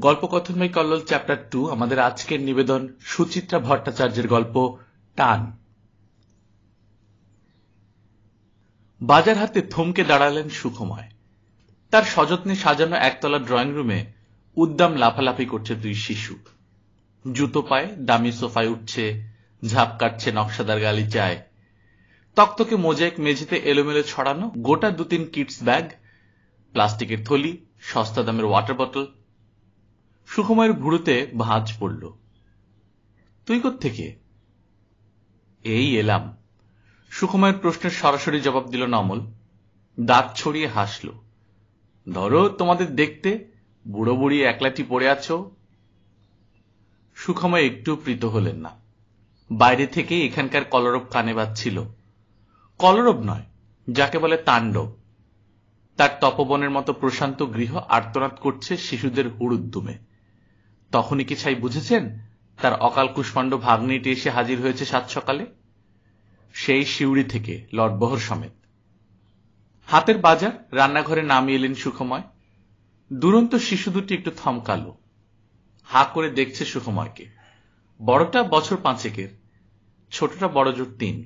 গল্পকথন by Kallol chapter 2 আমাদের আজকের নিবেদন সুচিত্রা ভট্টাচার্যের গল্প টান। বাজার হাতে থমকে দাঁড়ালেন সুখময়। তার সযত্নে সাজানো একতলা ড্রয়িং রুমে উদ্দাম লাফালাফি করছে দুই শিশু। জুতো পায়ে দামি সোফায় উঠছে, ঝাঁপ কাটছে নকশাদার গালিচায়। তকতকে মোজাইক মেঝেতে এলোমেলো ছড়ানো গোটা 2-3 কিডস ব্যাগ, প্লাস্টিকের থলি, সস্তা দামের ওয়াটার বটল। সুখময়ের ভুরুতে ভাঁজ পড়ল। তুই কোত্থেকে? এই এলাম। সুখময়ের প্রশ্নের সরাসরি জবাব দিল না অমল। দাঁত ছড়িয়ে হাসল। ধরো তোমাদের দেখতে বুড়ো বুড়ি একলাটি পড়ে আছো। সুখময় একটু প্রীত হলেন না। বাইরে থেকে এখানকার কলরব কানে বাজছিল। কলরব নয়, যাকে বলে তাণ্ডব। তার তপবনের মতো প্রশান্ত গৃহ আর্তনাদ করছে শিশুদের হুড়ুদ্দুমে। তখনই কি ছাই বুঝেছেন তার অকাল কুষ্মাণ্ড ভাগ্নিটি এসে হাজির হয়েছে সাত সকালে, সেই শিউড়ি থেকে লটবহর সমেত। হাতের বাজার রান্নাঘরে নামিয়ে এলেন সুখময়। দুরন্ত শিশু দুটি একটু থমকালো, হা করে দেখছে সুখময়কে। বড়টা বছর 5-এর, ছোটটা বড় জোর 3।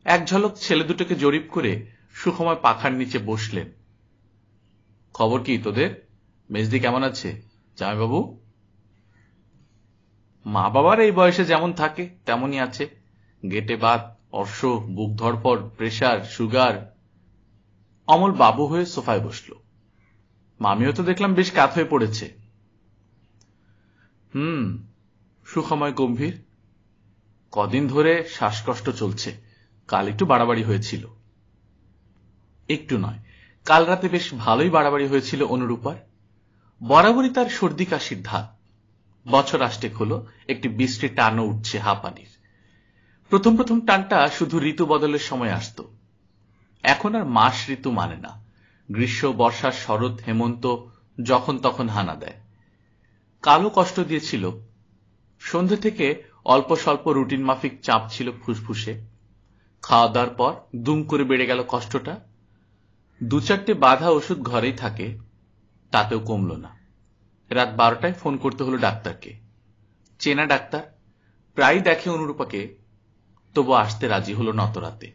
এক ঝলক ছেলে দুটোকে জরিপ করে সুখময় পাখার নিচে বসলেন। খবর কি তোদের? মেজদি কেমন আছে জামাইবাবু? মা বাবার এই বয়সে যেমন থাকে তেমনই আছে। গেটে বাত, অর্শ, বুক ধড়ফড়, প্রেশার, সুগার। অমল বাবু হয়ে সোফায় বসল। মামিও তো দেখলাম বেশ কাত হয়ে পড়েছে। সুখময় গম্ভীর। কদিন ধরে শ্বাসকষ্ট চলছে, কাল একটু বাড়াবাড়ি হয়েছিল। একটু নয়, কাল রাতে বেশ ভালোই বাড়াবাড়ি হয়েছিল অনুরূপার। বরাবরই তার সর্দি কাশির ধাত। বছর আষ্টেক হলো একটি বৃষ্টি টানও উঠছে হাঁপানির। প্রথম প্রথম টানটা শুধু ঋতু বদলের সময় আসত। এখন আর মাস ঋতু মানে না। গ্রীষ্ম, বর্ষা, শরৎ, হেমন্ত যখন তখন হানা দেয়। কালও কষ্ট দিয়েছিল। সন্ধ্যে থেকে অল্প স্বল্প রুটিন মাফিক চাপ ছিল ফুসফুসে। খাওয়া দাওয়ার পর দুম করে বেড়ে গেল কষ্টটা। 2-4টে বাঁধা ওষুধ ঘরেই থাকে, তাতেও কমল না। রাত 12টায় ফোন করতে হলো ডাক্তারকে। চেনা ডাক্তার, প্রায় দেখে অনুরূপাকে, তবু আসতে রাজি হলো নতরাতে।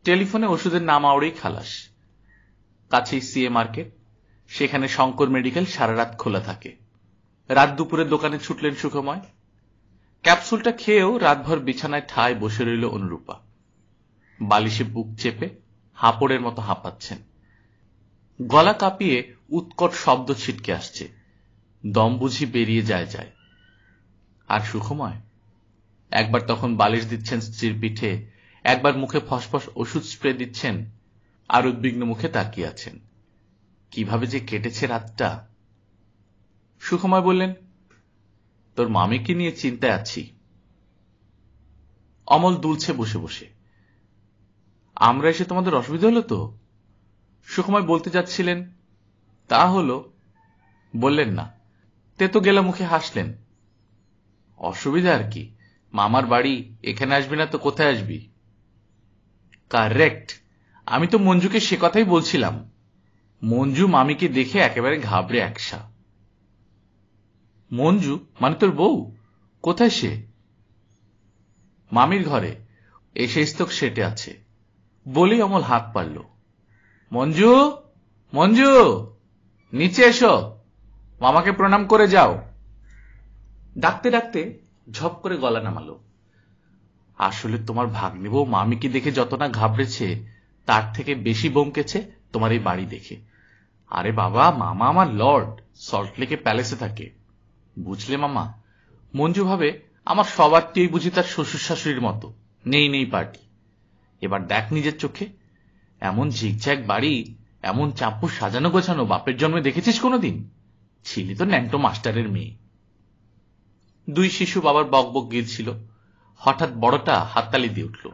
টেলিফোনে ওষুধের নাম আওড়েই খালাস। কাছেই সিএ মার্কেট, সেখানে শঙ্কর মেডিকেল সারা রাত খোলা থাকে। রাত দুপুরে দোকানে ছুটলেন সুখময়। ক্যাপসুলটা খেয়েও রাতভর বিছানায় ঠায় বসে রইল অনুরূপা। বালিশে বুক চেপে হাঁপড়ের মতো হাঁপাচ্ছেন। গলা কাঁপিয়ে উৎকট শব্দ ছিটকে আসছে। দম বুঝি বেরিয়ে যায়। আর সুখময় একবার তখন বালিশ দিচ্ছেন স্ত্রীর পিঠে, একবার মুখে ফসফস ওষুধ স্প্রে দিচ্ছেন, আর উদ্বিগ্ন মুখে তাকিয়ে আছেন। কিভাবে যে কেটেছে রাতটা। সুখময় বললেন, তোর মামিকে নিয়ে চিন্তায় আছি। অমল দুলছে বসে বসে। আমরা এসে তোমাদের অসুবিধা হলো তো? সুখময় বলতে যাচ্ছিলেন, তা হলো, বললেন না। তেতো গেলা মুখে হাসলেন। অসুবিধা আর কি, মামার বাড়ি, এখানে আসবি না তো কোথায় আসবি? কারেক্ট, আমি তো মঞ্জুকে সে কথাই বলছিলাম। মঞ্জু মামিকে দেখে একেবারে ঘাবড়ে একসা। মঞ্জু মানে তোর বউ? কোথায় সে? মামির ঘরে, এসে স্তক সেটে আছে। বলেই অমল হাত পারল। মঞ্জু, মঞ্জু, নিচে এসো, মামাকে প্রণাম করে যাও। ডাকতে ডাকতে ঝপ করে গলা নামালো। আসলে তোমার ভাগ্নে বউ মামিকে দেখে যত না ঘাবড়েছে, তার থেকে বেশি বমকেছে তোমার এই বাড়ি দেখে। আরে বাবা, মামা আমার লর্ড, সল্টলেকে প্যালেসে থাকে, বুঝলে মামা? মঞ্জু ভাবে আমার সবার টিই বুঝি তার শ্বশুর শাশুড়ির মতো, নেই পার্টি। এবার দেখ নিজের চোখে, এমন ঝিকঝ্যাক বাড়ি, এমন চাপ্পু সাজানো গোছানো বাপের জন্মে দেখেছিস কোনোদিন? ছিলি তো ন্যাংটো মাস্টারের মেয়ে। দুই শিশু বাবার বকবক গিলছিল। হঠাৎ বড়টা হাততালি দিয়ে উঠল।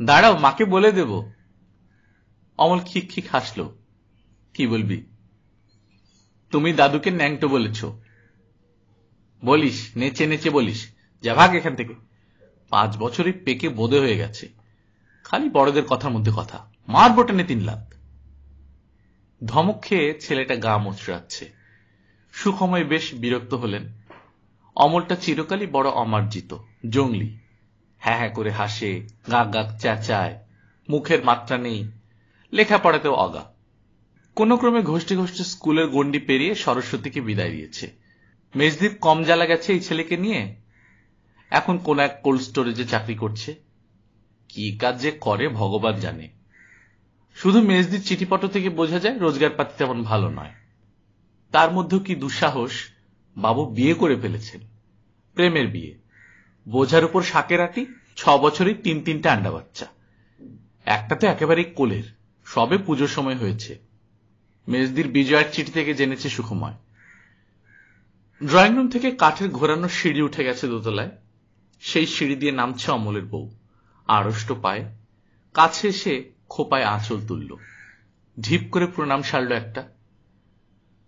দাঁড়াও, মাকে বলে দেব। অমল খিক খিক হাসল। কি বলবি? তুমি দাদুকে ন্যাংটো বলেছ। বলিস, নেচে নেচে বলিস। যা ভাগ এখান থেকে। 5 বছরই পেকে বোধে হয়ে গেছে, খালি বড়দের কথার মধ্যে কথা। মারবো টেনে 3 লাত। ধমক খেয়ে ছেলেটা গা মোচড়াচ্ছে। সুখময় বেশ বিরক্ত হলেন। অমলটা চিরকালই বড় অমার্জিত, জংলি, হ্যাঁ হ্যাঁ করে হাসে, গাক গাক চেঁচায়, মুখের মাত্রা নেই, লেখাপড়াতেও অগা। কোন ক্রমে ঘষ্টে ঘষ্টে স্কুলের গণ্ডি পেরিয়ে সরস্বতীকে বিদায় দিয়েছে। মেজদির কম জ্বালা গেছে এই ছেলেকে নিয়ে। এখন কোন এক কোল্ড স্টোরেজে চাকরি করছে। কি কাজ যে করে ভগবান জানে। শুধু মেজদির চিঠিপত্র থেকে বোঝা যায় রোজগার পাতি তেমন ভালো নয়। তার মধ্যেও কি দুঃসাহস, বাবু বিয়ে করে ফেলেছেন, প্রেমের বিয়ে, বোঝার উপর শাকের আটি, 6 বছরেই 3-3টে আন্ডা বাচ্চা। একটা তো একেবারেই কোলের, সবে পুজোর সময় হয়েছে। মেজদির বিজয়ের চিঠি থেকে জেনেছে সুখময়। ড্রয়িং রুম থেকে কাঠের ঘোরানো সিঁড়ি উঠে গেছে দোতলায়। সেই সিঁড়ি দিয়ে নামছে অমলের বউ, আড়ষ্ট পায়ে। কাছে এসে খোপায় আঁচল তুলল, ঢিপ করে প্রণাম সারল একটা।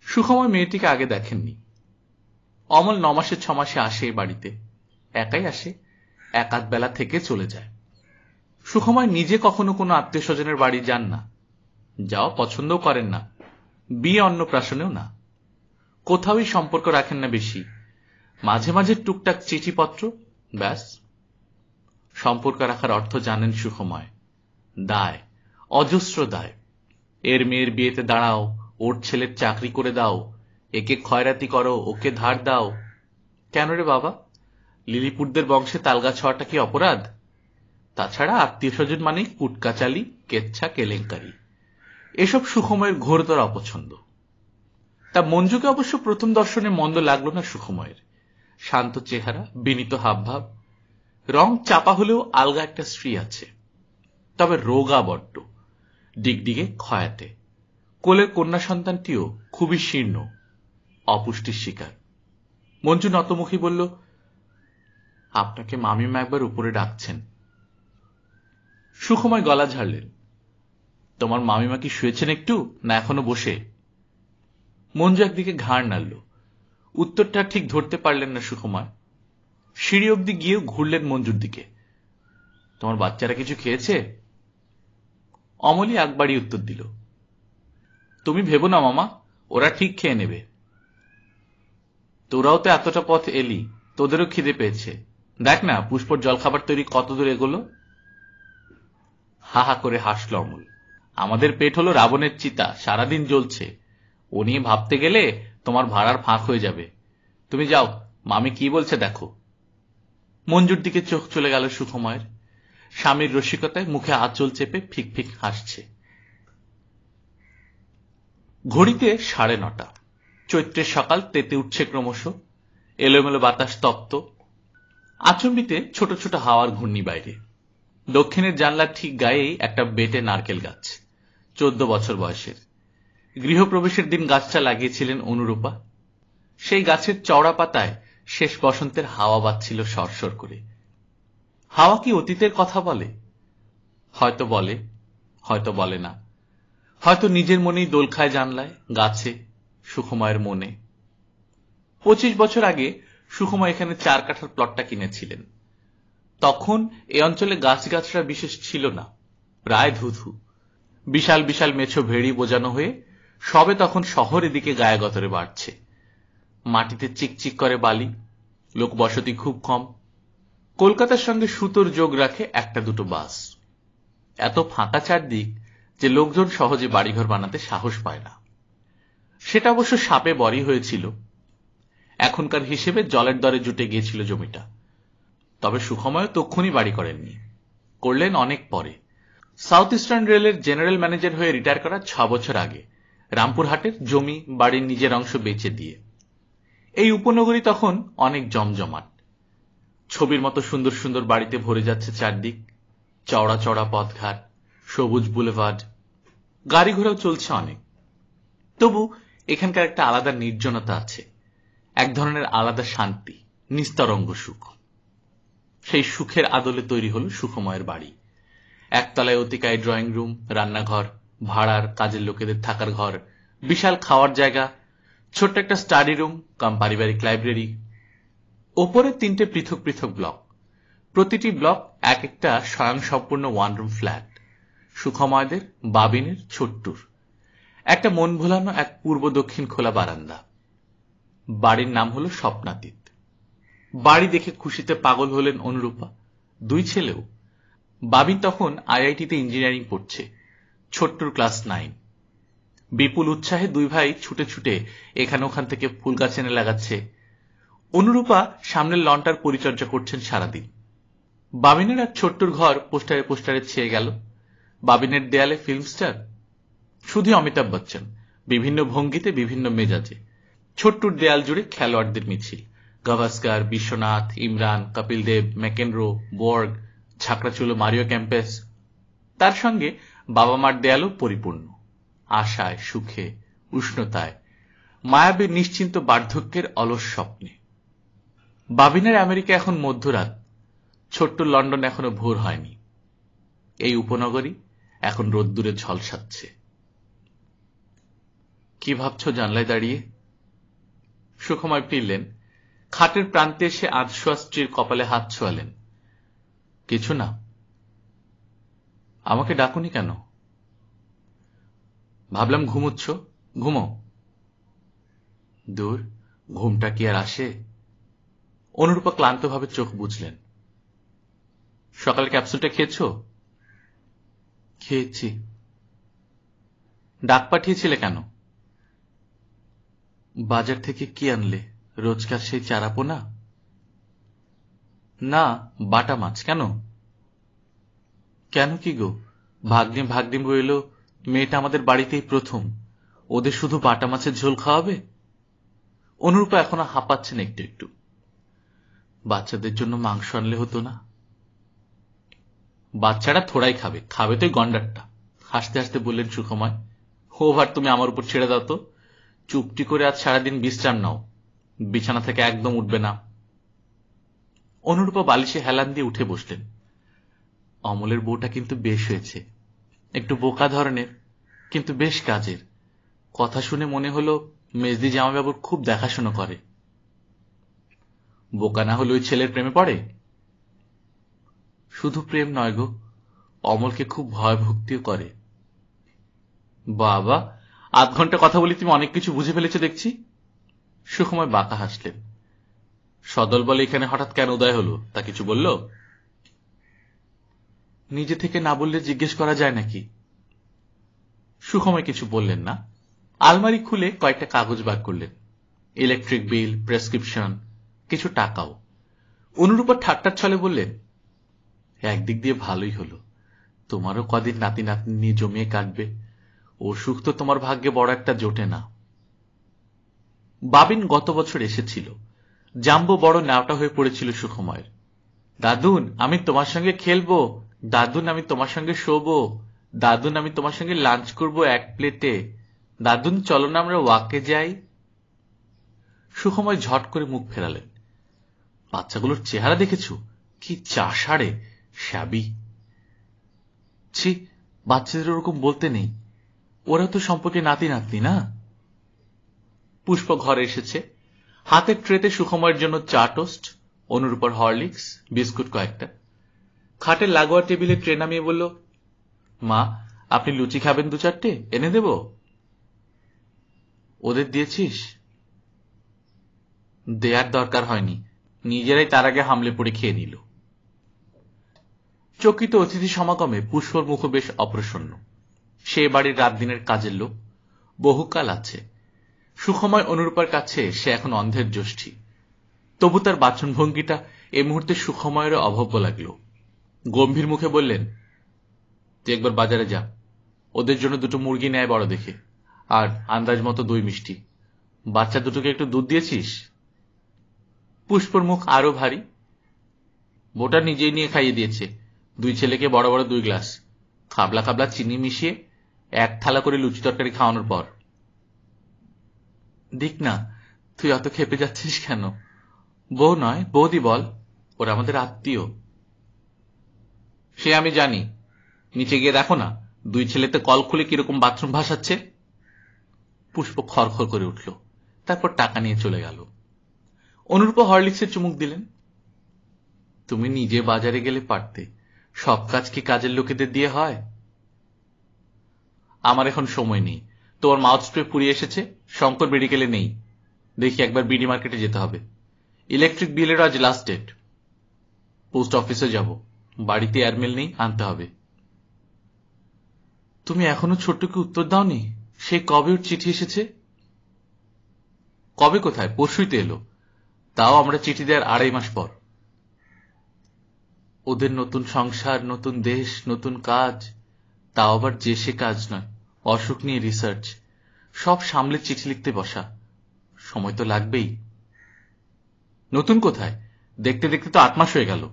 সুখময় মেয়েটিকে আগে দেখেননি। অমল 9 মাসে 6 মাসে আসে এই বাড়িতে, একাই আসে, এক আধ বেলা থেকে চলে যায়। সুখময় নিজে কখনো কোনো আত্মীয় স্বজনের বাড়ি যান না, যাওয়া পছন্দও করেন না, বিয়ে অন্নপ্রাশনেও না। কোথাওই সম্পর্ক রাখেন না বেশি, মাঝে মাঝে টুকটাক চিঠিপত্র, ব্যাস। সম্পর্ক রাখার অর্থ জানেন সুখময়, দায়, অজস্র দায়। এর মেয়ের বিয়েতে দাঁড়াও, ওর ছেলের চাকরি করে দাও, একে খয়রাতি করো, ওকে ধার দাও। কেন রে বাবা, লিলিপুটদের বংশে তালগাছ হওয়াটা কি অপরাধ? তাছাড়া আত্মীয় স্বজন মানেই কুটকাচালি, কেচ্ছা, কেলেঙ্কারি। এসব সুখময়ের ঘোরতর অপছন্দ। তা মঞ্জুকে অবশ্য প্রথম দর্শনে মন্দ লাগলো না সুখময়ের। শান্ত চেহারা, বিনীত হাবভাব, রং চাপা হলেও আলগা একটা স্ত্রী আছে। তবে রোগা বড্ড, ডিগডিগে খয়াটে। কোলের কন্যা সন্তানটিও খুবই শীর্ণ, অপুষ্টির শিকার। মঞ্জু নতমুখী বলল, আপনাকে মামিমা একবার উপরে ডাকছেন। সুখময় গলা ঝাড়লেন, তোমার মামিমা কি শুয়েছেন একটু, না এখনো বসে? মঞ্জু একদিকে ঘাড় নাড়ল। উত্তরটা ঠিক ধরতে পারলেন না সুখময়। সিঁড়ি অব্দি গিয়েও ঘুরলেন মঞ্জুর দিকে। তোমার বাচ্চারা কিছু খেয়েছে? অমলই একবারই উত্তর দিল, তুমি ভেবো না মামা, ওরা ঠিক খেয়ে নেবে। তোরাও তো এতটা পথ এলি, তোদেরও খিদে পেয়েছে। দেখ না পুষ্পর জলখাবার তৈরি কত দূর এগোলো। হা হা করে হাসল অমল। আমাদের পেট হলো রাবণের চিতা, সারাদিন জ্বলছে। ও নিয়ে ভাবতে গেলে তোমার ভাড়ার ফাঁক হয়ে যাবে। তুমি যাও, মামি কি বলছে দেখো। মঞ্জুর দিকে চোখ চলে গেল সুখময়ের। স্বামীর রসিকতায় মুখে আঁচল চেপে ফিক ফিক হাসছে। ঘড়িতে 9:30। চৈত্রের সকাল তেতে উঠছে ক্রমশ। এলোমেলো বাতাস তপ্ত। আচম্বিতে ছোট ছোট হাওয়ার ঘূর্ণি বাইরে। দক্ষিণের জানলার ঠিক গায়েই একটা বেটে নারকেল গাছ, 14 বছর বয়সের। গৃহপ্রবেশের দিন গাছটা লাগিয়েছিলেন অনুরূপা। সেই গাছের চওড়া পাতায় শেষ বসন্তের হাওয়া বাজছিল সরসর করে। হাওয়া কি অতীতের কথা বলে? হয়তো বলে, হয়তো বলে না। হয়তো নিজের মনেই দোল খায় জানলায়, গাছে, সুখময়ের মনে। 25 বছর আগে সুখময় এখানে 4 কাঠার প্লটটা কিনেছিলেন। তখন এ অঞ্চলে গাছগাছরা বিশেষ ছিল না, প্রায় ধুধু। বিশাল বিশাল মেছো ভেড়ি বোঝানো হয়ে সবে তখন শহরের দিকে গায়েগতরে বাড়ছে। মাটিতে চিকচিক করে বালি, লোক বসতি খুব কম। কলকাতার সঙ্গে সুতোর যোগ রাখে একটা দুটো বাস। এত ফাঁকা চারদিক যে লোকজন সহজে বাড়িঘর বানাতে সাহস পায় না। সেটা অবশ্য সাপে বরই হয়েছিল। এখনকার হিসেবে জলের দরে জুটে গিয়েছিল জমিটা। তবে সুখময় তক্ষুনি বাড়ি করেননি, করলেন অনেক পরে। সাউথ ইস্টার্ন রেলের জেনারেল ম্যানেজার হয়ে রিটায়ার করার 6 বছর আগে রামপুরহাটের জমি বাড়ির নিজের অংশ বেচে দিয়ে। এই উপনগরী তখন অনেক জমজমাট। ছবির মতো সুন্দর সুন্দর বাড়িতে ভরে যাচ্ছে চারদিক। চওড়া চওড়া পথঘাট, সবুজ বুলেভার্ড, গাড়ি ঘোড়াও চলছে অনেক। তবু এখানকার একটা আলাদা নির্জনতা আছে, এক ধরনের আলাদা শান্তি, নিস্তরঙ্গ সুখ। সেই সুখের আদলে তৈরি হল সুখময়ের বাড়ি। একতলায় অতিকায় ড্রয়িং রুম, রান্নাঘর, ভাড়ার কাজের লোকেদের থাকার ঘর, বিশাল খাওয়ার জায়গা, ছোট্ট একটা স্টাডি রুম কাম পারিবারিক লাইব্রেরি। ওপরে 3টে পৃথক পৃথক ব্লক। প্রতিটি ব্লক এক একটা স্বয়ংসম্পূর্ণ ওয়ান রুম ফ্ল্যাট। সুখময়দের, বাবিনের, ছোট্টুর। একটা মন ভোলানো এক পূর্ব দক্ষিণ খোলা বারান্দা। বাড়ির নাম হলো স্বপ্নাতীত। বাড়ি দেখে খুশিতে পাগল হলেন অনুরূপা, দুই ছেলেও। বাবিন তখন আইআইটিতে ইঞ্জিনিয়ারিং পড়ছে, ছোট্টুর ক্লাস 9। বিপুল উৎসাহে দুই ভাই ছুটে ছুটে এখানে ওখান থেকে ফুল গাছ এনে লাগাচ্ছে। অনুরূপা সামনের লনটার পরিচর্যা করছেন সারাদিন। বাবিনের আর ছোট্টুর ঘর পোস্টারে পোস্টারে ছেয়ে গেল। বাবিনের দেয়ালে ফিল্ম স্টার, শুধু অমিতাভ বচ্চন, বিভিন্ন ভঙ্গিতে বিভিন্ন মেজাজে। ছোট্টুর দেয়াল জুড়ে খেলোয়াড়দের মিছিল, Gavaskar, Biswanath, Imran, Kapil Dev, McEnroe, বোর্গ, ঝাঁকড়াচুলো Mario campus. তার সঙ্গে বাবা মার দেয়ালও পরিপূর্ণ, আশায়, সুখে, উষ্ণতায়, মায়াবী নিশ্চিন্ত বার্ধক্যের অলস স্বপ্নে। বাবিনের আমেরিকা এখন মধ্যরাত, ছোট্ট লন্ডন এখনো ভোর হয়নি। এই উপনগরী এখন রোদ্দুরে ঝলসাচ্ছে। কি ভাবছ জানলায় দাঁড়িয়ে? সুখময় ফিরলেন, খাটের প্রান্তে এসে আধশোয়া স্ত্রীর কপালে হাত ছোঁয়ালেন। কিছু না। আমাকে ডাকুনি কেন? ভাবলাম ঘুমোচ্ছ, ঘুমো। দূর, ঘুমটা কি আর আসে? অনুরূপা ক্লান্তভাবে চোখ বুঝলেন। সকালে ক্যাপসুলটা খেয়েছ? খেয়েছি। ডাক পাঠিয়েছিলে কেন? বাজার থেকে কি আনলে? রোজকার সেই চারাপোনা? না, বাটা মাছ। কেন? কেন কি গো, ভাগ্নে ভাগ্নে বইল, মেয়েটা আমাদের বাড়িতেই প্রথম, ওদের শুধু বাটা মাছের ঝোল খাওয়াবে? অনুরূপা এখনো হাঁপাচ্ছেন একটু একটু। বাচ্চাদের জন্য মাংস আনলে হতো না? বাচ্চারা থোড়াই খাবে, খাবে তো গন্ডারটা। হাসতে হাসতে বললেন সুখময়। ওভার তুমি আমার উপর ছেড়ে দাও তো। চুপটি করে আজ সারাদিন বিশ্রাম নাও, বিছানা থেকে একদম উঠবে না। অনুরূপা বালিশে হেলান দিয়ে উঠে বসলেন। অমলের বউটা কিন্তু বেশ হয়েছে, একটু বোকা ধরনের, কিন্তু বেশ কাজের। কথা শুনে মনে হলো মেজদি জামাইবাবুর খুব দেখাশোনা করে। বোকা না হলে ওই ছেলের প্রেমে পড়ে? শুধু প্রেম নয় গো, অমলকে খুব ভয় ভক্তিও করে। বাবা, আধ ঘন্টা কথা বলি তুমি অনেক কিছু বুঝে ফেলেছো দেখছি। সুখময় বাঁকা হাসলেন। সদল বলে এখানে হঠাৎ কেন উদয় হলো, তা কিছু বলল? নিজে থেকে না বললে জিজ্ঞেস করা যায় নাকি? সুখময় কিছু বললেন না। আলমারি খুলে কয়েকটা কাগজ বার করলেন, ইলেকট্রিক বিল, প্রেসক্রিপশন, কিছু টাকাও। অনুরূপা ঠাট্টার ছলে বললেন, একদিক দিয়ে ভালোই হলো, তোমারও কদিন নাতি নাতনি নিয়ে জমিয়ে কাটবে। ও সুখ তো তোমার ভাগ্যে বড় একটা জোটে না। বাবিন গত বছর এসেছিল, জাম্বো বড় ন্যাওটা হয়ে পড়েছিল সুখময়ের। দাদুন, আমি তোমার সঙ্গে খেলবো, দাদুন আমি তোমার সঙ্গে শোবো, দাদুন আমি তোমার সঙ্গে লাঞ্চ করব এক প্লেটে, দাদুন চলো না আমরা ওয়াকে যাই। সুখময় ঝট করে মুখ ফেরালেন। বাচ্চাগুলোর চেহারা দেখেছ, কি চাষাড়ে, শ্যাবি। ছি, বাচ্চাদের ওরকম বলতে নেই, ওরা তো সম্পর্কে নাতি নাতনি না। পুষ্প ঘরে এসেছে, হাতের ট্রেতে সুখময়ের জন্য চা টোস্ট, অনুরূপার হরলিক্স, বিস্কুট কয়েকটা। খাটের লাগোয়া টেবিলে ট্রে নামিয়ে বলল, মা, আপনি লুচি খাবেন 2-4টে, এনে দেব? ওদের দিয়েছিস? দেয়ার দরকার হয়নি, নিজেরাই তার আগে হামলে পড়ে খেয়ে নিল। চকিত অতিথি সমাগমে পুষ্পর মুখ বেশ অপ্রসন্ন। সে বাড়ির রাত দিনের কাজের লোক, বহুকাল আছে। সুখময় অনুরূপার কাছে সে এখন অন্ধের জ্যোষ্ঠী। তবু তার বাচনভঙ্গিটা এ মুহূর্তে সুখময়েরও অভব্য লাগল। গম্ভীর মুখে বললেন, তুই একবার বাজারে যা, ওদের জন্য 2টো মুরগি নেয় বড় দেখে, আর আন্দাজ মতো দই মিষ্টি। বাচ্চা দুটোকে একটু দুধ দিয়েছিস? পুষ্পর মুখ আরো ভারী। বোটা নিজেই নিয়ে খাইয়ে দিয়েছে, 2 ছেলেকে বড় বড় 2 গ্লাস, খাবলা খাবলা চিনি মিশিয়ে 1 থালা করে লুচি তরকারি খাওয়ানোর পর। দিক না, তুই অত খেপে যাচ্ছিস কেন? বউ নয়, বৌদি বল, ওরা আমাদের আত্মীয়। সে আমি জানি, নিচে গিয়ে দেখো না 2 ছেলেতে কল খুলে কিরকম বাথরুম ভাসাচ্ছে। পুষ্প খড়খড় করে উঠল, তারপর টাকা নিয়ে চলে গেল। অনুরূপা হরলিক্সের চুমুক দিলেন। তুমি নিজে বাজারে গেলে পারতে, সব কাজ কি কাজের লোকেদের দিয়ে হয়? আমার এখন সময় নেই, তোমার মাউথ স্প্রে ফুরিয়ে এসেছে, শঙ্কর মেডিকেলে নেই। দেখি একবার বিডি মার্কেটে যেতে হবে। ইলেকট্রিক বিলের আজ লাস্ট ডেট। পোস্ট অফিসে যাব, বাড়িতে এয়ারমেল নেই, আনতে হবে। তুমি এখনো ছোট্টকে উত্তর দাওনি? সে কবে ওর চিঠি এসেছে? কবে কোথায়, পরশুই তো এলো। তাও আমরা চিঠি দেওয়ার 2.5 মাস পর। ওদের নতুন সংসার, নতুন দেশ, নতুন কাজ, তাও আবার যে সে কাজ নয়, অসুখ নিয়ে রিসার্চ, সব সামলে চিঠি লিখতে বসা। সময় তো লাগবেই। নতুন কোথায়, দেখতে দেখতে তো 8 মাস হয়ে গেল।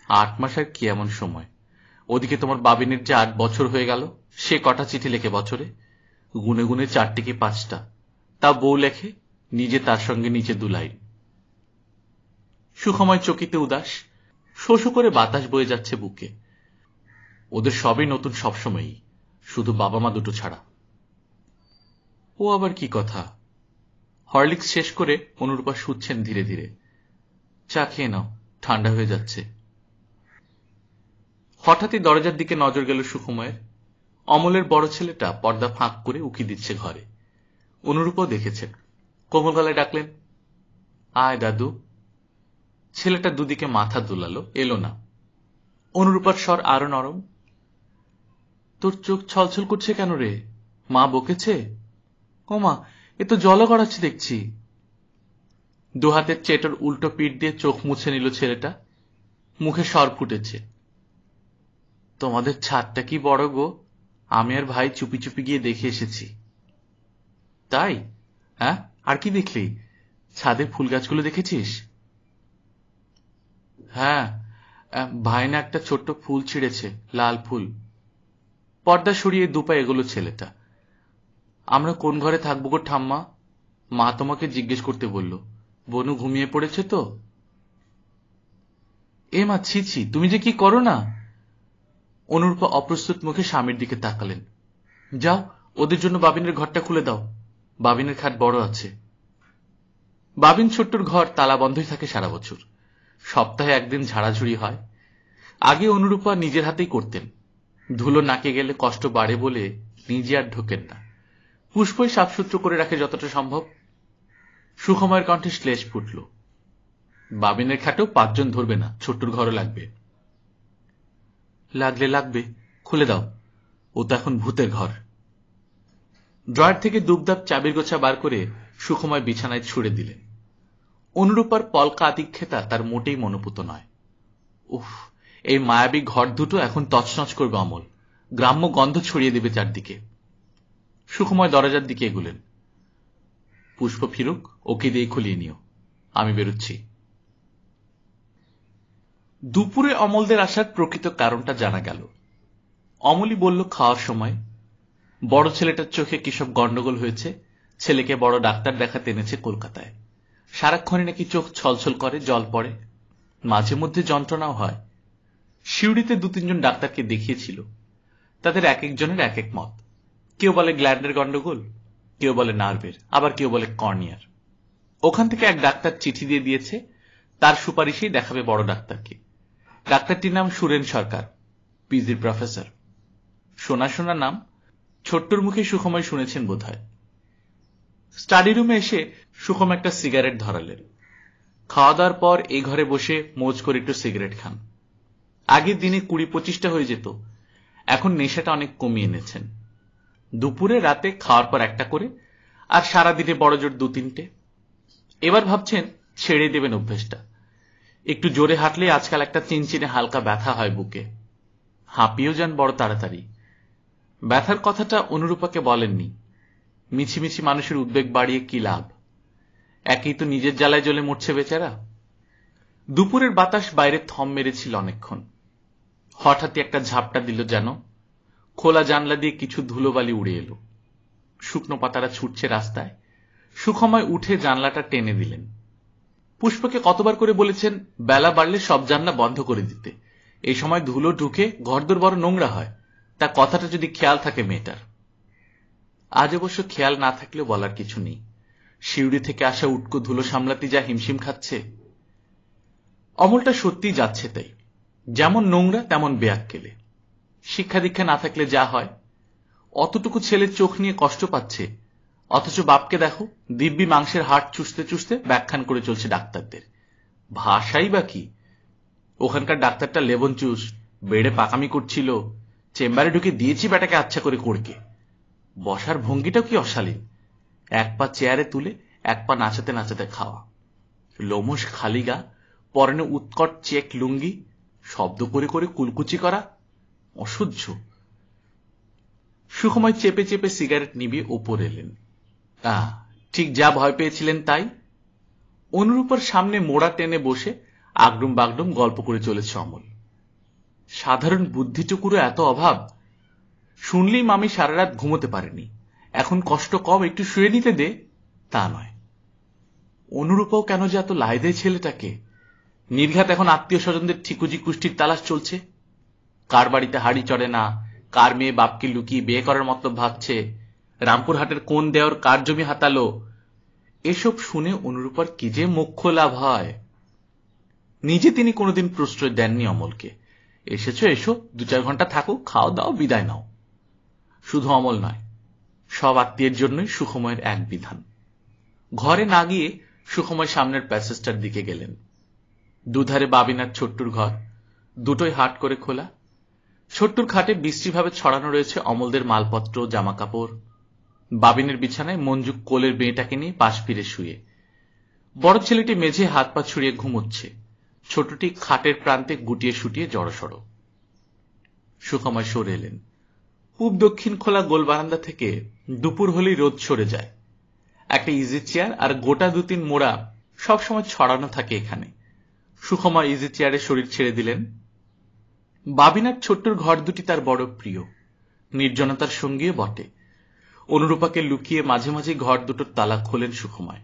8 মাস আর কি এমন সময়? ওদিকে তোমার বাবিনের যে 8 বছর হয়ে গেল, সে কটা চিঠি লেখে বছরে? গুনে গুনে 4টি কি 5টা। তা বউ লেখে, নিজে তার সঙ্গে নিচে 2 লাইন। সুখময় চকিতে উদাস, শো শো করে বাতাস বয়ে যাচ্ছে বুকে। ওদের সবই নতুন সবসময়ই, শুধু বাবা মা দুটো ছাড়া। ও আবার কি কথা? হরলিক্স শেষ করে অনুরূপা শুচ্ছেন ধীরে ধীরে। চা খেয়ে নাও, ঠান্ডা হয়ে যাচ্ছে। হঠাৎই দরজার দিকে নজর গেল সুখময়ের। অমলের বড় ছেলেটা পর্দা ফাঁক করে উকি দিচ্ছে ঘরে। অনুরূপাও দেখেছেন, কোমল গলায় ডাকলেন, আয় দাদু। ছেলেটা দুদিকে মাথা দুলালো, এলো না। অনুরূপার স্বর আরো নরম, তোর চোখ ছলছল করছে কেন রে? মা বকেছে? ও মা, এ তো জল গড়াচ্ছে দেখছি। 2 হাতের চেটোর উল্টো পিঠ দিয়ে চোখ মুছে নিল ছেলেটা। মুখে স্বর ফুটেছে, তোমাদের ছাদটা কি বড় গো? আমি আর ভাই চুপি চুপি গিয়ে দেখে এসেছি। তাই? হ্যাঁ, আর কি দেখলি? ছাদে ফুল গাছগুলো দেখেছিস? হ্যাঁ, ভাই না একটা ছোট্ট ফুল ছিঁড়েছে, লাল ফুল। পর্দা সরিয়ে 2 পা এগোলো ছেলেটা। আমরা কোন ঘরে থাকবো গো ঠাম্মা? মা তোমাকে জিজ্ঞেস করতে বলল। বনু ঘুমিয়ে পড়েছে তো? এ মা, ছি ছি, তুমি যে কি করো না। অনুরূপা অপ্রস্তুত মুখে স্বামীর দিকে তাকালেন। যাও, ওদের জন্য বাবিনের ঘরটা খুলে দাও, বাবিনের খাট বড় আছে। বাবিন ছোট্টর ঘর তালা বন্ধই থাকে সারা বছর। সপ্তাহে একদিন ঝাড়াঝুড়ি হয়। আগে অনুরূপা নিজের হাতেই করতেন। ধুলো নাকে গেলে কষ্ট বাড়ে বলে নিজে আর ঢোকেন না। পুষ্পই সাফসূত্র করে রাখে যতটা সম্ভব। সুখময়ের কণ্ঠে শ্লেষ ফুটল, বাবিনের খাটেও 5 জন ধরবে না, ছোট্টর ঘরও লাগবে। লাগবে, খুলে দাও, ও তো এখন ভূতের ঘর। ড্রয়ার থেকে দুবদাব চাবির গোছা বার করে সুখময় বিছানায় ছুড়ে দিলেন। অনুরূপার পলকা আতিক্ষেতা তার মোটেই মনোপুত নয়। উফ, এই মায়াবী ঘর দুটো এখন তছনছ করবে অমল, গ্রাম্য গন্ধ ছড়িয়ে দেবে চারদিকে। সুখময় দরজার দিকে এগুলেন। পুষ্প ফিরুক, ওকে দিয়ে খুলিয়ে নিও, আমি বেরোচ্ছি। দুপুরে অমলদের আসার প্রকৃত কারণটা জানা গেল। অমলই বলল খাওয়ার সময়, বড় ছেলেটার চোখে কিসব গন্ডগোল হয়েছে, ছেলেকে বড় ডাক্তার দেখাতে এনেছে কলকাতায়। সারাক্ষণই নাকি চোখ ছলছল করে, জল পড়ে, মাঝে মধ্যে যন্ত্রণাও হয়। শিউড়িতে 2-3 জন ডাক্তারকে দেখিয়েছিল, তাদের এক একজনের এক এক মত। কেউ বলে গ্ল্যান্ডের গন্ডগোল, কেউ বলে নার্ভের, আবার কেউ বলে কর্নিয়ার। ওখান থেকে এক ডাক্তার চিঠি দিয়ে দিয়েছে, তার সুপারিশেই দেখাবে বড় ডাক্তারকে। ডাক্তারটির নাম সুরেন সরকার, পিজির প্রফেসর। শোনা শোনা নাম, ছোট্টর মুখে সুখময় শুনেছেন বোধহয়। স্টাডি রুমে এসে সুখম একটা সিগারেট ধরালেন। খাওয়া দাওয়ার পর এই ঘরে বসে মোজ করে একটু সিগারেট খান। আগের দিনে 20-25টা হয়ে যেত, এখন নেশাটা অনেক কমিয়ে এনেছেন। দুপুরে রাতে খাওয়ার পর একটা করে, আর সারাদিনে বড় জোর 2-3টে। এবার ভাবছেন ছেড়ে দেবেন অভ্যেসটা। একটু জোরে হাঁটলে আজকাল একটা চিনচিনে হালকা ব্যথা হয় বুকে, হাঁপিয়েও যান বড় তাড়াতাড়ি। ব্যথার কথাটা অনুরূপাকে বলেননি, মিছিমিছি মানুষের উদ্বেগ বাড়িয়ে কি লাভ, একই তো নিজের জ্বালায় জ্বলে মরছে বেচারা। দুপুরের বাতাস বাইরে থম মেরেছিল অনেকক্ষণ। হঠাৎই একটা ঝাপটা দিল যেন, খোলা জানলা দিয়ে কিছু ধুলোবালি উড়ে এলো। শুকনো পাতারা ছুটছে রাস্তায়। সুখময় উঠে জানলাটা টেনে দিলেন। পুষ্পকে কতবার করে বলেছেন বেলা বাড়লে সব জানলা বন্ধ করে দিতে, এই সময় ধুলো ঢুকে ঘরদোর বড় নোংরা হয়, তা কথাটা যদি খেয়াল থাকে মেয়েটার। আজ অবশ্য খেয়াল না থাকলেও বলার কিছু নেই, শিউড়ি থেকে আসা উটকো ধুলো সামলাতে যা হিমশিম খাচ্ছে। অমলটা সত্যিই যাচ্ছে তাই, যেমন নোংরা তেমন বেয়াক্কেলে। শিক্ষা দীক্ষা না থাকলে যা হয়, অতটুকু ছেলের চোখ নিয়ে কষ্ট পাচ্ছে, অথচ বাপকে দেখো দিব্যি মাংসের হাড় চুষতে চুষতে ব্যাখ্যান করে চলছে ডাক্তারদের। ভাষাই বা কি! ওখানকার ডাক্তারটা লেবন চুষ, বেড়ে পাকামি করছিল, চেম্বারে ঢুকে দিয়েছি বেটাকে আচ্ছা করে কড়কে। বসার ভঙ্গিটাও কি অশালীন! এক পা চেয়ারে তুলে এক পা নাচাতে নাচাতে খাওয়া, লোমশ খালি গা, পরনে উৎকট চেক লুঙ্গি, শব্দ করে করে কুলকুচি করা, অসহ্য। সুখময় চেপে চেপে সিগারেট নিভিয়ে ওপর এলেন। ঠিক যা ভয় পেয়েছিলেন তাই। অনুরূপার সামনে মোড়া টেনে বসে আগডুম বাগডুম গল্প করে চলেছে অমল। সাধারণ বুদ্ধিটুকুরও এত অভাব! শুনলেই মামি সারা রাত ঘুমোতে পারেনি, এখন কষ্ট কম, একটু শুয়ে নিতে দে, তা নয়। অনুরূপাও কেন যে এত লাই দেয় ছেলেটাকে। নির্ঘাত এখন আত্মীয় স্বজনদের ঠিকুজি কুষ্টির তালাশ চলছে। কার বাড়িতে হাড়ি চড়ে না, কার মেয়ে বাপকে লুকিয়ে বিয়ে করার মতলব ভাবছে, রামপুরহাটের কোন দেওর কার জমি হাতালো, এসব শুনে অনুরূপার কি যে মোক্ষ লাভ হয়। নিজে তিনি কোনোদিন প্রশ্রয় দেননি অমলকে। এসেছো এসো, 2-4 ঘন্টা থাকো, খাও দাও, বিদায় নাও। শুধু অমল নয়, সব আত্মীয়ের জন্যই সুখময়ের এক বিধান। ঘরে না গিয়ে সুখময় সামনের প্যাসেজটার দিকে গেলেন। দুধারে বাবিনার ছোট্টুর ঘর, দুটোই হাট করে খোলা। ছোট্টুর খাটে বিশ্রীভাবে ছড়ানো রয়েছে অমলদের মালপত্র, জামা কাপড়। বাবিনের বিছানায় মঞ্জু কোলের মেয়েটাকে নিয়ে পাশ ফিরে শুয়ে। বড় ছেলেটি মেঝে হাত পা ছুড়িয়ে ঘুমোচ্ছে, ছোটটি খাটের প্রান্তে গুটিয়ে শুটিয়ে জড়সড়। সুখময় সরে এলেন। পূব দক্ষিণ খোলা গোল বারান্দা থেকে দুপুর হলেই রোদ সরে যায়। একটা ইজি চেয়ার আর গোটা 2-3 মোড়া সবসময় ছড়ানো থাকে এখানে। সুখময় ইজি চেয়ারে শরীর ছেড়ে দিলেন। বাবিনার ছোট্টুর ঘর দুটি তার বড় প্রিয়, নির্জনতার সঙ্গীও বটে। অনুরূপাকে লুকিয়ে মাঝে মাঝে ঘর দুটোর তালা খোলেন সুখময়।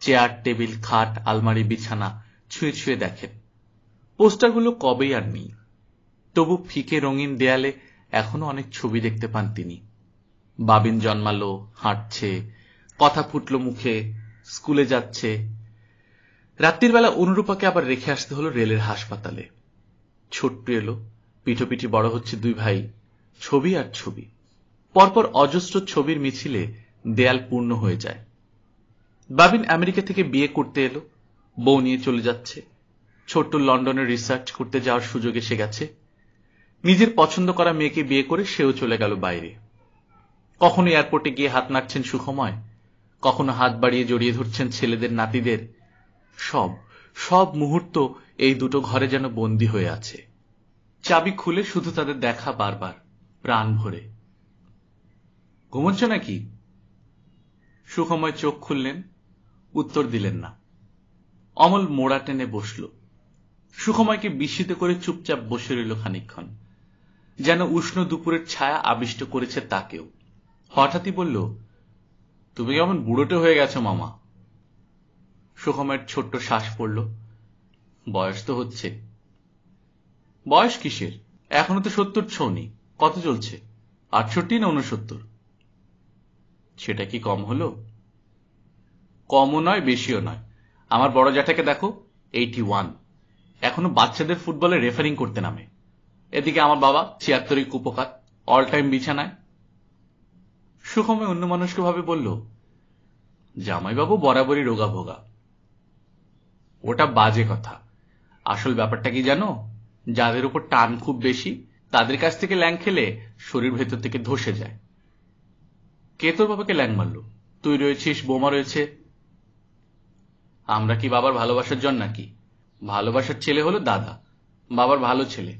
চেয়ার, টেবিল, খাট, আলমারি, বিছানা ছুঁয়ে ছুঁয়ে দেখেন। পোস্টারগুলো কবেই আর নেই, তবু ফিকে রঙিন দেয়ালে এখনো অনেক ছবি দেখতে পান তিনি। বাবিন জন্মালো, হাঁটছে, কথা ফুটলো মুখে, স্কুলে যাচ্ছে। রাত্রির বেলা অনুরূপাকে আবার রেখে আসতে হলো রেলের হাসপাতালে। ছোট্ট এলো, পিঠোপিঠি বড় হচ্ছে 2 ভাই, ছবি আর ছবি। পরপর অজস্র ছবির মিছিলে দেয়াল পূর্ণ হয়ে যায়। বাবিন আমেরিকা থেকে বিয়ে করতে এলো, বউ নিয়ে চলে যাচ্ছে। ছোট্ট লন্ডনে রিসার্চ করতে যাওয়ার সুযোগ এসে গেছে। নিজের পছন্দ করা মেয়েকে বিয়ে করে সেও চলে গেল বাইরে। কখনো এয়ারপোর্টে গিয়ে হাত নাড়ছেন সুখময়, কখনো হাত বাড়িয়ে জড়িয়ে ধরছেন ছেলেদের, নাতিদের। সব মুহূর্ত এই দুটো ঘরে যেন বন্দী হয়ে আছে। চাবি খুলে শুধু তাদের দেখা বারবার, প্রাণ ভরে। ঘুমোচ্ছ নাকি? সুখময় চোখ খুললেন, উত্তর দিলেন না। অমল মোড়া টেনে বসল। সুখময়কে বিস্মিত করে চুপচাপ বসে রইল খানিকক্ষণ, যেন উষ্ণ দুপুরের ছায়া আবিষ্ট করেছে তাকেও। হঠাৎই বলল, তুমি কেমন বুড়োটে হয়ে গেছো মামা। সুখময়ের ছোট্ট শ্বাস পড়ল। বয়স তো হচ্ছে। বয়স কিসের? এখনো তো 70 ছোঁনি। কত চলছে? 68 না 69? সেটা কি কম হলো? কমও নয়, বেশিও নয়। আমার বড় জ্যাঠাকে দেখো, 81, এখনো বাচ্চাদের ফুটবলে রেফারিং করতে নামে। এদিকে আমার বাবা 76 কুপোকাত, অল টাইম বিছানায়। সুখময় অন্যমনস্ক ভাবে বলল, জামাইবাবু বরাবরই রোগা ভোগা। ওটা বাজে কথা। আসল ব্যাপারটা কি জানো? যাদের উপর টান খুব বেশি, তাদের কাছ থেকে ল্যাং খেলে শরীর ভেতর থেকে ধসে যায়। কে তোর বাবাকে ল্যাং মারল? তুই রয়েছিস, বোমা রয়েছে। আমরা কি বাবার ভালোবাসার জন নাকি? ভালোবাসার ছেলে হলো দাদা, বাবার ভালো ছেলে,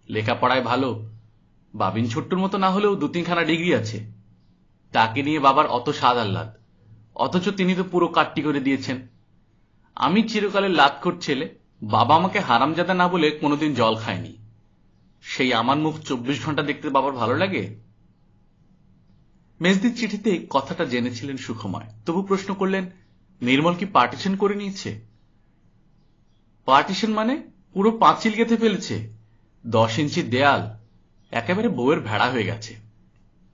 লেখাপড়ায় ভালো। বাবিন ছোট্টুর মতো না হলেও 2-3খানা ডিগ্রি আছে। তাকে নিয়ে বাবার অত স্বাদ আহ্লাদ, অথচ তিনি তো পুরো কাট্টি করে দিয়েছেন। আমি চিরকালের লাতখোর ছেলে, বাবা আমাকে হারামজাদা না বলে কোনোদিন জল খায়নি। সেই আমার মুখ 24 ঘন্টা দেখতে বাবার ভালো লাগে? মেজদির চিঠিতে কথাটা জেনেছিলেন সুখময়, তবু প্রশ্ন করলেন, নির্মল কি পার্টিশন করে নিয়েছে? পার্টিশন মানে? পুরো পাঁচিল গেঁথে ফেলেছে। 10 ইঞ্চি দেয়াল, একেবারে বউয়ের ভেড়া হয়ে গেছে।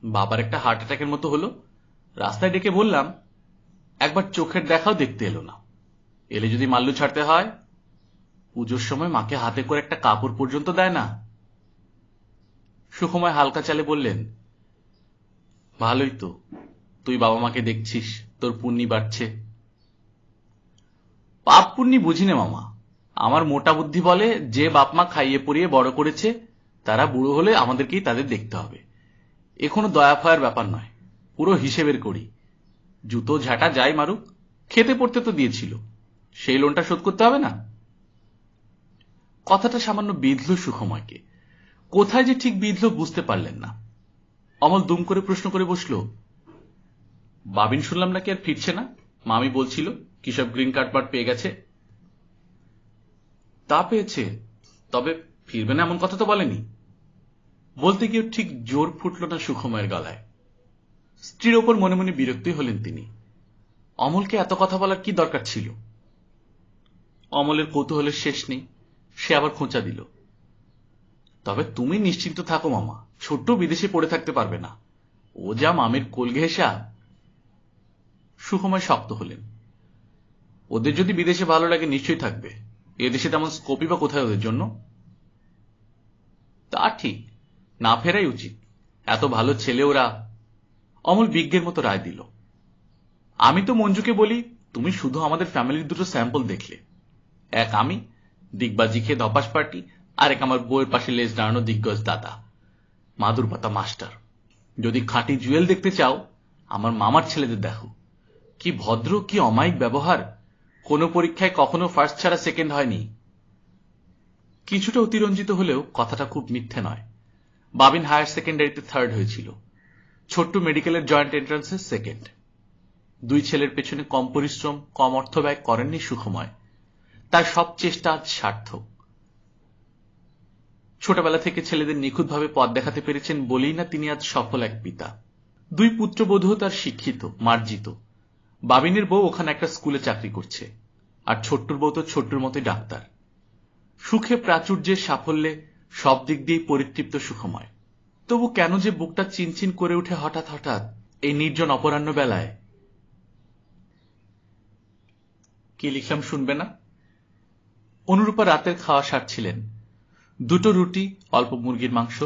বাবার একটা হার্ট অ্যাটাকের মতো হলো। রাস্তায় ডেকে বললাম, একবার চোখের দেখাও দেখতে এলো না। এলে যদি মাল্লু ছাড়তে হয়। পুজোর সময় মাকে হাতে করে একটা কাপড় পর্যন্ত দেয় না। সুখময় হালকা চালে বললেন, ভালোই তো, তুই বাবা মাকে দেখছিস, তোর পুণ্যি বাড়ছে। পাপ পুণ্যি বুঝি না মামা। আমার মোটা বুদ্ধি বলে, যে বাপ মা খাইয়ে পরিয়ে বড় করেছে তারা বুড়ো হলে আমাদেরকেই তাদের দেখতে হবে। এ কোনো দয়া ফয়ার ব্যাপার নয়, পুরো হিসেবের করি। জুতো ঝাঁটা যাই মারুক, খেতে পড়তে তো দিয়েছিল, সেই লোনটা শোধ করতে হবে না? কথাটা সামান্য বিঁধল সুখময়কে। কোথায় যে ঠিক বিঁধল বুঝতে পারলেন না। অমল দুম করে প্রশ্ন করে বসল, বাবিন শুনলাম নাকি আর ফিরছে না? মামি বলছিল কিসব গ্রিন কার্ড পার্ট পেয়ে গেছে। তা পেয়েছে, তবে ফিরবে না এমন কথা তো বলেনি। বলতে গিয়ে ঠিক জোর ফুটল না সুখময়ের গলায়। স্ত্রীর ওপর মনে মনে বিরক্তি হলেন তিনি। অমলকে এত কথা বলার কি দরকার ছিল? অমলের কৌতূহলের শেষ নেই, সে আবার খোঁচা দিল, তবে তুমি নিশ্চিন্ত থাকো মামা, ছোট্ট বিদেশে পড়ে থাকতে পারবে না। ও যা মামের কোল ঘেঁষা। সুখময় শক্ত হলেন। ওদের যদি বিদেশে ভালো লাগে নিশ্চয়ই থাকবে, এদেশে তেমন স্কোপই বা কোথায় ওদের জন্য? তা ঠিক, না ফেরাই উচিত, এত ভালো ছেলে ওরা। অমল বিজ্ঞের মতো রায় দিল। আমি তো মঞ্জুকে বলি, তুমি শুধু আমাদের ফ্যামিলির দুটো স্যাম্পল দেখলে, এক আমি দিগবাজি খেয়ে ধপাস পার্টি, আর এক আমার বউয়ের পাশে লেজ দাঁড়ানো দিগ্গজ দাদা মাদুর পাতা মাস্টার। যদি খাঁটি জুয়েল দেখতে চাও, আমার মামার ছেলেদের দেখো, কি ভদ্র, কি অমায়িক ব্যবহার। কোনো পরীক্ষায় কখনো ফার্স্ট ছাড়া সেকেন্ড হয়নি। কিছুটা অতিরঞ্জিত হলেও কথাটা খুব মিথ্যে নয়। বাবিন হায়ার সেকেন্ডারিতে থার্ড হয়েছিল, ছোট্ট মেডিকেলের জয়েন্ট এন্ট্রান্সে সেকেন্ড। দুই ছেলের পেছনে কম পরিশ্রম, কম অর্থ ব্যয় করেননি সুখময়। তার সব চেষ্টা আজ সার্থক। ছোটবেলা থেকে ছেলেদের নিখুঁতভাবে পথ দেখাতে পেরেছেন বলেই না তিনি আজ সফল এক পিতা। দুই পুত্রবধূ তার শিক্ষিত, মার্জিত। বাবিনের বউ ওখানে একটা স্কুলে চাকরি করছে, আর ছোট্টুর বউ তো ছোট্টুর মতোই ডাক্তার। সুখে, প্রাচুর্যের, সাফল্যে সব দিক দিয়েই পরিতৃপ্ত সুখময়। তবু কেন যে বুকটা চিনচিন করে উঠে হঠাৎ হঠাৎ এই নির্জন অপরাহ্ন বেলায়? কি লিখলাম শুনবে না? অনুরূপা রাতের খাওয়া সারছিলেন। দুটো রুটি, অল্প মুরগির মাংস।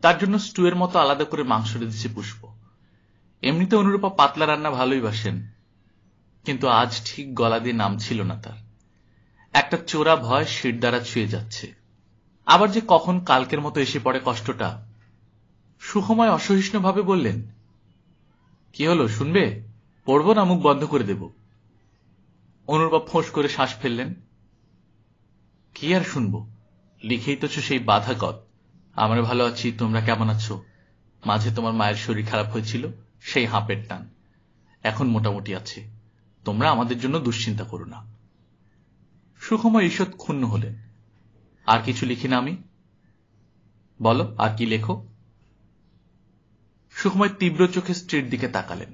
তার জন্য স্টুয়ের মতো আলাদা করে মাংস রেঁধেছে পুষ্প। এমনিতে অনুরূপা পাতলা রান্না ভালোই বাসেন, কিন্তু আজ ঠিক গলা দিয়ে নামছিল না তার। একটা চোরা ভয় শির দ্বারা ছুঁয়ে যাচ্ছে। আবার যে কখন কালকের মতো এসে পড়ে কষ্টটা। সুখময় অসহিষ্ণুভাবে বললেন, কি হলো, শুনবে? পড়বো না মুখ বন্ধ করে দেব? অনুরূপা ফোঁস করে শ্বাস ফেললেন। কি আর শুনবো, লিখেই তো সেই বাধা গদ। আমরা ভালো আছি, তোমরা কেমন আছো? মাঝে তোমার মায়ের শরীর খারাপ হয়েছিল, সেই হাঁপের টান। এখন মোটামুটি আছে, তোমরা আমাদের জন্য দুশ্চিন্তা করো না। সুখময় ঈষৎ ক্ষুণ্ণ হলেন। আর কিছু লিখি না আমি? বলো, আর কি লেখো? সুখময় তীব্র চোখে স্ত্রীর দিকে তাকালেন।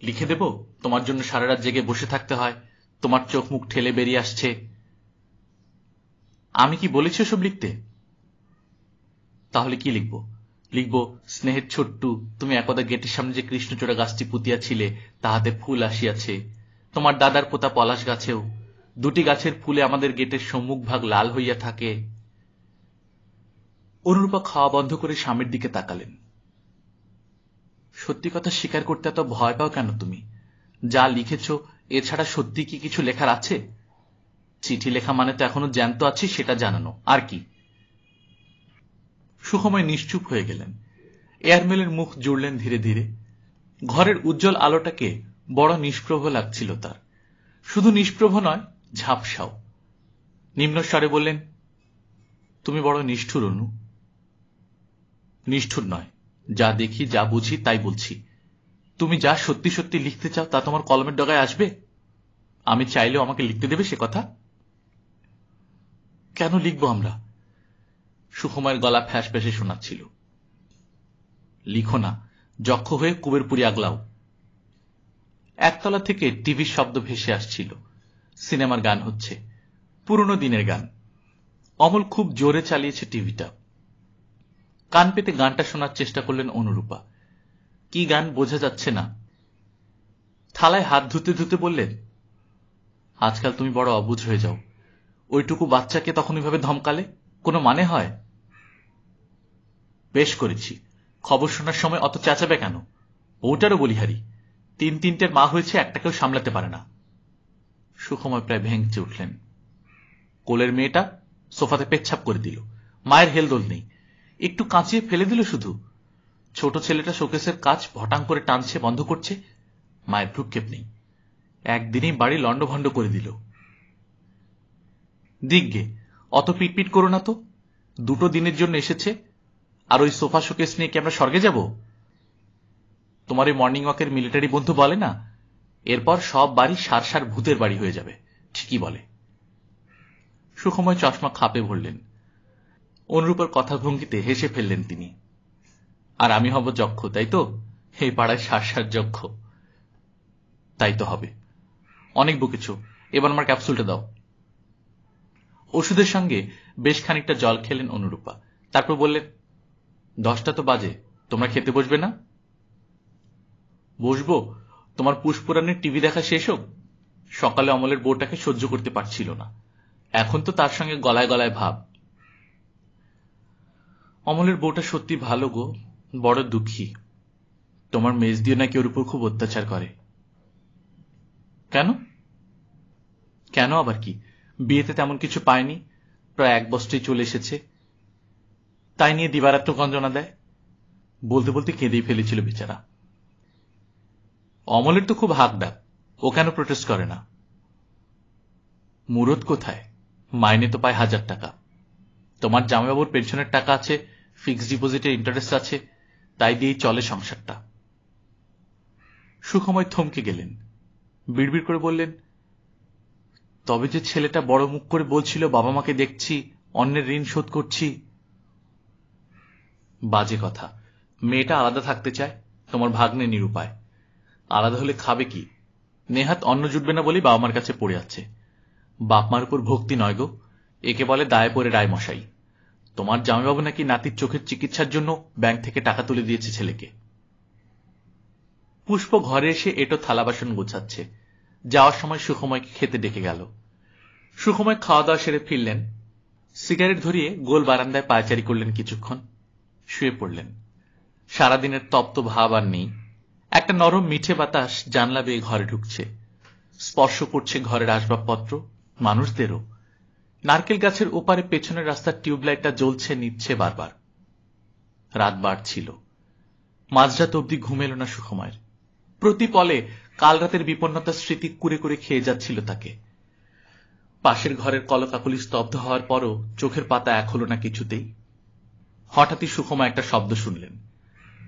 লিখে দেব, তোমার জন্য সারা রাত জেগে বসে থাকতে হয়, তোমার চোখ মুখ ঠেলে বেরিয়ে আসছে। আমি কি বলেছি সব লিখতে? তাহলে কি লিখব? লিখব, স্নেহের ছোট্টু, তুমি একদা গেটের সামনে যে কৃষ্ণচূড়া গাছটি পুঁতিয়াছিলে তাহাতে ফুল আসিয়াছে। তোমার দাদার পোতা পলাশ গাছেও দুটি গাছের ফুলে আমাদের গেটের সম্মুখ ভাগ লাল হইয়া থাকে। অনুরূপা খাওয়া বন্ধ করে স্বামীর দিকে তাকালেন। সত্যি কথা স্বীকার করতে এত ভয় পাও কেন তুমি? যা লিখেছ এছাড়া সত্যি কি কিছু লেখার আছে? চিঠি লেখা মানে তো এখনো জ্যান্ত আছি সেটা জানানো, আর কি? সুখময় নিশ্চুপ হয়ে গেলেন। এয়ারমেলের মুখ জুড়লেন ধীরে ধীরে। ঘরের উজ্জ্বল আলোটাকে বড় নিষ্প্রভ লাগছিল তার। শুধু নিষ্প্রভ নয়, ঝাপসাও। নিম্নস্বরে বললেন, তুমি বড় নিষ্ঠুর অনু। নিষ্ঠুর নয়, যা দেখি যা বুঝি তাই বলছি। তুমি যা সত্যি সত্যি লিখতে চাও তা তোমার কলমের ডগায় আসবে? আমি চাইলেও আমাকে লিখতে দেবে সে কথা? কেন লিখব আমরা? সুখময়ের গলা ফ্যাস ফ্যাসে শোনাচ্ছিল। লিখো না, যক্ষ হয়ে কুবের পুরি আগলাও। একতলা থেকে টিভির শব্দ ভেসে আসছিল। সিনেমার গান হচ্ছে, পুরনো দিনের গান। অমল খুব জোরে চালিয়েছে টিভিটা। কান পেতে গানটা শোনার চেষ্টা করলেন অনুরূপা। কি গান বোঝা যাচ্ছে না। থালায় হাত ধুতে ধুতে বললেন, আজকাল তুমি বড় অবুঝ হয়ে যাও। ওইটুকু বাচ্চাকে তখন ওইভাবে ধমকালে কোনো মানে হয়? বেশ করেছি, খবর শোনার সময় অত চেঁচাবে কেন? ওটারও বলিহারি, 3-3টের মা হয়েছে, একটাকেও সামলাতে পারে না। সুখময় প্রায় ভেঙচে উঠলেন। কোলের মেয়েটা সোফাতে পেচ্ছাপ করে দিল। মায়ের হেলদোল নেই, একটু কাঁচিয়ে ফেলে দিল শুধু। ছোট ছেলেটা শোকেসের কাজ ভটাং করে টানছে, বন্ধ করছে। মায়ের ভ্রুক্ষেপ নেই, একদিনেই বাড়ি লন্ডভন্ড করে দিল। দিগ্গে, অত পিটপিট করো না তো। 2 দিনের জন্য এসেছে, আর ওই সোফা শোকেস নিয়ে কি আমরা স্বর্গে যাব? তোমার এই মর্নিং ওয়াকের মিলিটারি বন্ধু বলে না, এরপর সব বাড়ি সার সার ভূতের বাড়ি হয়ে যাবে। ঠিকই বলে। সুখময় চশমা খাপে ভরলেন। অনুরূপার কথা ভঙ্গিতে হেসে ফেললেন তিনি। আর আমি হব যক্ষ, তাই তো? এই পাড়ায় সার সার যক্ষ। তাই তো হবে। অনেক বকেছ, এবার আমার ক্যাপসুলটা দাও। ওষুধের সঙ্গে বেশ খানিকটা জল খেলেন অনুরূপা। তারপর বললেন, 10টা তো বাজে, তোমরা খেতে বসবে না? বসবো, তোমার পুষ্পরাণীর টিভি দেখা শেষ হোক। সকালে অমলের বউটাকে সহ্য করতে পারছিল না, এখন তো তার সঙ্গে গলায় গলায় ভাব। অমলের বউটা সত্যি ভালো গো, বড় দুঃখী। তোমার মেজ দিয়ে নাকি ওর উপর খুব অত্যাচার করে। কেন? কেন আবার কি, বিয়েতে তেমন কিছু পায়নি, প্রায় 1 বছরই চলে এসেছে, তাই নিয়ে দিবারাত্র গঞ্জনা দেয়। বলতে বলতে কেঁদেই ফেলেছিল বেচারা। অমলের তো খুব হাক ডাক, ও কেন প্রোটেস্ট করে না? মুরত কোথায়, মাইনে তো পায় 1000 টাকা। তোমার জামাইবাবুর পেনশনের টাকা আছে, ফিক্সড ডিপোজিটের ইন্টারেস্ট আছে, তাই দিয়েই চলে সংসারটা। সুখময় থমকে গেলেন, বিড়বিড় করে বললেন, তবে যে ছেলেটা বড় মুখ করে বলছিল বাবা মাকে দেখছি, অন্যের ঋণ শোধ করছি। বাজে কথা, মেয়েটা আলাদা থাকতে চায়, তোমার ভাগ্নে নিরুপায়। আলাদা হলে খাবে কি? নেহাত অন্ন জুটবে না বলেই বাবা মার কাছে পড়ে আছে। বাপ মার উপর ভক্তি নয় গো, একে বলে দায়ে পড়ে রায় মশাই। তোমার জামাইবাবু নাকি নাতির চোখের চিকিৎসার জন্য ব্যাংক থেকে টাকা তুলে দিয়েছে ছেলেকে। পুষ্প ঘরে এসে এটো থালা বাসন গোছাচ্ছে। যাওয়ার সময় সুখময়কে খেতে ডেকে গেল। সুখময় খাওয়া দাওয়া সেরে ফিরলেন। সিগারেট ধরিয়ে গোল বারান্দায় পায়চারি করলেন কিছুক্ষণ, শুয়ে পড়লেন। সারাদিনের তপ্ত ভাব আর নেই। একটা নরম মিঠে বাতাস জানলা বেয়ে ঘরে ঢুকছে, স্পর্শ করছে ঘরের আসবাবপত্র, মানুষদেরও। নারকেল গাছের ওপারে পেছনের রাস্তার টিউবলাইটটা জ্বলছে নিচ্ছে বারবার। রাত বাড়ছিল, মাঝরাত অবধি ঘুম এল না সুখময়ের। প্রতি পলে কাল রাতের বিপন্নতার স্মৃতি কুরে কুরে খেয়ে যাচ্ছিল তাকে। পাশের ঘরের কলকাকলি স্তব্ধ হওয়ার পরও চোখের পাতা এক হল না কিছুতেই। হঠাৎই সুখময় একটা শব্দ শুনলেন।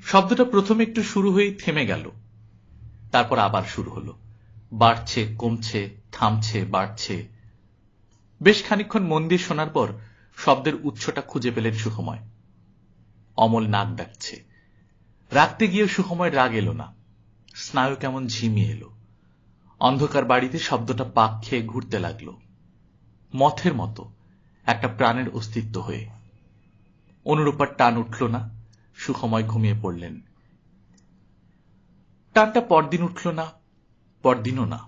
শব্দটা প্রথমে একটু শুরু হয়েই থেমে গেল, তারপর আবার শুরু হলো। বাড়ছে, কমছে, থামছে, বাড়ছে। বেশ খানিকক্ষণ মন দিয়ে শোনার পর শব্দের উৎসটা খুঁজে পেলেন সুখময়। অমল নাক ডাকছে। রাখতে গিয়ে সুখময় রাগ এলো না, স্নায়ু কেমন ঝিমিয়ে এলো। অন্ধকার বাড়িতে শব্দটা পাক খেয়ে ঘুরতে লাগলো, মথের মতো একটা প্রাণের অস্তিত্ব হয়ে। অনুরূপার টান উঠল না, সুখময় ঘুমিয়ে পড়লেন। টানটা পরদিন উঠল না, পরদিনও না।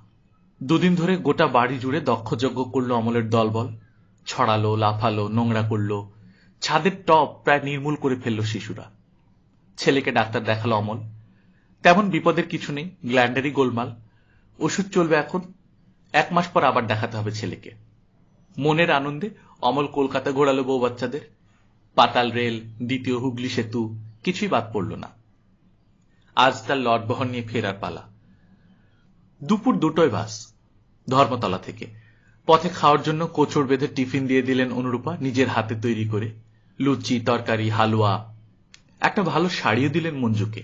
2 দিন ধরে গোটা বাড়ি জুড়ে দক্ষযজ্ঞ করল অমলের দলবল। ছড়ালো, লাফালো, নোংরা করল। ছাদের টব প্রায় নির্মূল করে ফেলল শিশুরা। ছেলেকে ডাক্তার দেখালো অমল। তেমন বিপদের কিছু নেই, গ্ল্যান্ডারি গোলমাল। ওষুধ চলবে এখন, 1 মাস পর আবার দেখাতে হবে ছেলেকে। মনের আনন্দে অমল কলকাতা ঘোরালো বউ বাচ্চাদের। পাতাল রেল, দ্বিতীয় হুগলি সেতু, কিছুই বাদ পড়ল না। আজ তার লটবহর নিয়ে ফেরার পালা। দুপুর 2টোয় বাস, ধর্মতলা থেকে। পথে খাওয়ার জন্য কোচড় বেঁধে টিফিন দিয়ে দিলেন অনুরূপা নিজের হাতে তৈরি করে। লুচি, তরকারি, হালুয়া। একটা ভালো শাড়িও দিলেন মঞ্জুকে।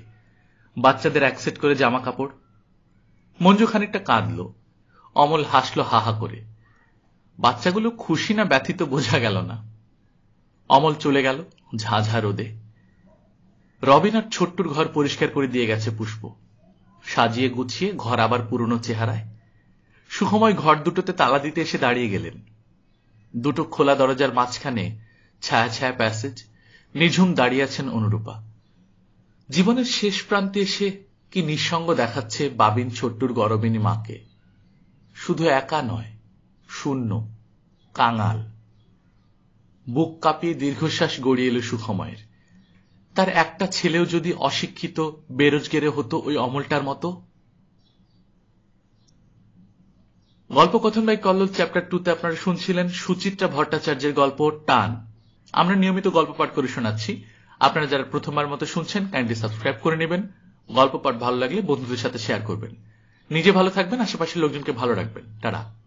বাচ্চাদের 1 সেট করে জামা কাপড়। মঞ্জু খানিকটা কাঁদল, অমল হাসল হাহা করে। বাচ্চাগুলো খুশি না ব্যথিত বোঝা গেল না। অমল চলে গেল ঝাঁঝা রোদে। রবিন আর ছোট্টুর ঘর পরিষ্কার করে দিয়ে গেছে পুষ্প। সাজিয়ে গুছিয়ে ঘর আবার পুরনো চেহারায়। সুখময় ঘর দুটোতে তালা দিতে এসে দাঁড়িয়ে গেলেন। দুটো খোলা দরজার মাঝখানে ছায়া ছায়া প্যাসেজ, নিঝুম দাঁড়িয়ে আছেন অনুরূপা। জীবনের শেষ প্রান্তে এসে কি নিঃসঙ্গ দেখাচ্ছে বাবিন ছোট্টুর গরবিনী মাকে। শুধু একা নয়, শূন্য, কাঙাল। বুক কাঁপিয়ে দীর্ঘশ্বাস গড়িয়ে এলো সুখময়ের। তার একটা ছেলেও যদি অশিক্ষিত বেরোজগারে হতো ওই অমলটার মতো। গল্পকথন বাই কল্লোল চ্যাপ্টার 2তে আপনারা শুনছিলেন সুচিত্রা ভট্টাচার্যের গল্প টান। আমরা নিয়মিত গল্প পাঠ করে শোনাচ্ছি। আপনারা যারা প্রথমবার মতো শুনছেন কাইন্ডলি সাবস্ক্রাইব করে নেবেন। গল্প পাঠ ভালো লাগলে বন্ধুদের সাথে শেয়ার করবেন। নিজে ভালো থাকবেন, আশেপাশের লোকজনকে ভালো রাখবেন। টাটা।